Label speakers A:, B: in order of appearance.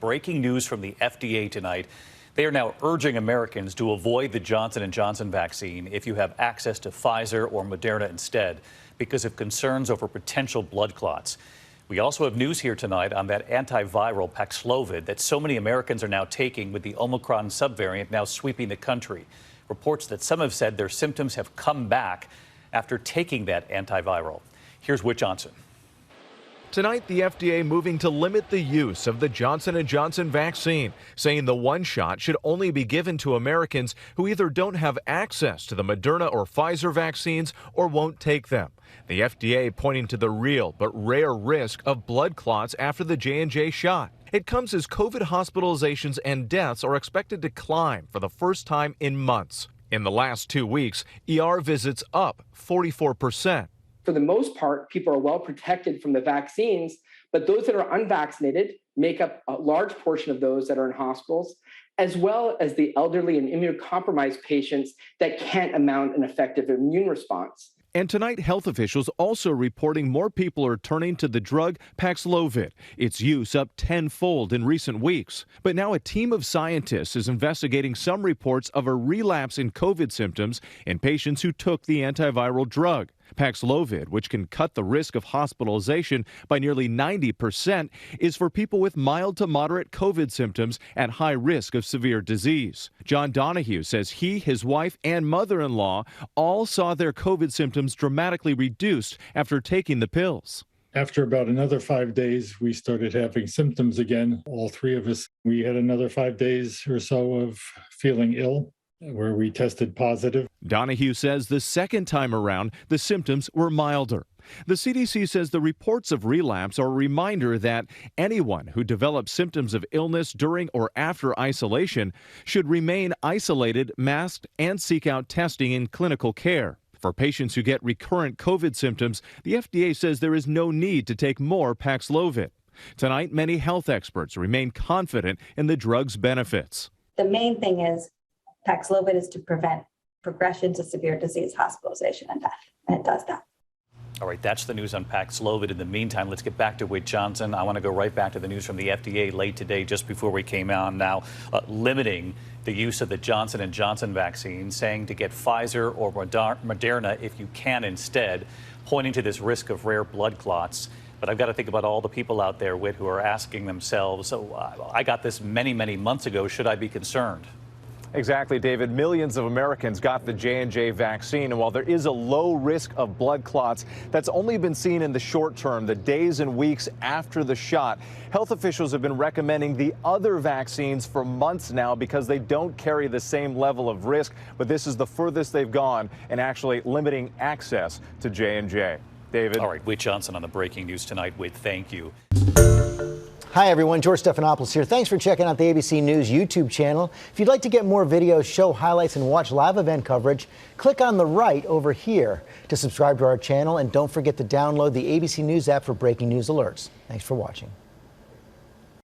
A: Breaking news from the FDA tonight. They are now urging Americans to avoid the Johnson & Johnson vaccine if you have access to Pfizer or Moderna instead because of concerns over potential blood clots. We also have news here tonight on that antiviral Paxlovid that so many Americans are now taking with the Omicron subvariant now sweeping the country. Reports that some have said their symptoms have come back after taking that antiviral. Here's Whit Johnson.
B: Tonight, the FDA moving to limit the use of the Johnson & Johnson vaccine, saying the one shot should only be given to Americans who either don't have access to the Moderna or Pfizer vaccines or won't take them. The FDA pointing to the real but rare risk of blood clots after the J&J shot. It comes as COVID hospitalizations and deaths are expected to climb for the first time in months. In the last 2 weeks, ER visits up 44%.
C: For the most part, people are well protected from the vaccines, but those that are unvaccinated make up a large portion of those that are in hospitals, as well as the elderly and immunocompromised patients that can't mount an effective immune response.
B: And tonight, health officials also reporting more people are turning to the drug Paxlovid, its use up tenfold in recent weeks. But now a team of scientists is investigating some reports of a relapse in COVID symptoms in patients who took the antiviral drug. Paxlovid, which can cut the risk of hospitalization by nearly 90%, is for people with mild to moderate COVID symptoms at high risk of severe disease. John Donahue says he, his wife, and mother-in-law all saw their COVID symptoms dramatically reduced after taking the pills.
D: After about another 5 days, we started having symptoms again, all three of us. We had another 5 days or so of feeling ill, where we tested positive.
B: Donahue says the second time around, the symptoms were milder. The CDC says the reports of relapse are a reminder that anyone who develops symptoms of illness during or after isolation should remain isolated, masked, and seek out testing in clinical care. For patients who get recurrent COVID symptoms, the FDA says there is no need to take more Paxlovid. Tonight, many health experts remain confident in the drug's benefits.
E: The main thing is Paxlovid is to prevent progression to severe disease, hospitalization, and death, and it does that.
A: All right, that's the news on Paxlovid. In the meantime, let's get back to Whit Johnson. I want to go right back to the news from the FDA late today, just before we came on now, limiting the use of the Johnson & Johnson vaccine, saying to get Pfizer or Moderna if you can instead, pointing to this risk of rare blood clots. But I've got to think about all the people out there, Whit, who are asking themselves, so I got this many, many months ago. Should I be concerned?
F: Exactly, David. Millions of Americans got the J&J vaccine, and while there is a low risk of blood clots, that's only been seen in the short term, the days and weeks after the shot. Health officials have been recommending the other vaccines for months now because they don't carry the same level of risk, but this is the furthest they've gone in actually limiting access to J&J. David.
A: All right, Whit Johnson on the breaking news tonight. Whit, thank you.
G: Hi, everyone. George Stephanopoulos here. Thanks for checking out the ABC News YouTube channel. If you'd like to get more videos, show highlights, and watch live event coverage, click on the right over here to subscribe to our channel. And don't forget to download the ABC News app for breaking news alerts. Thanks for watching.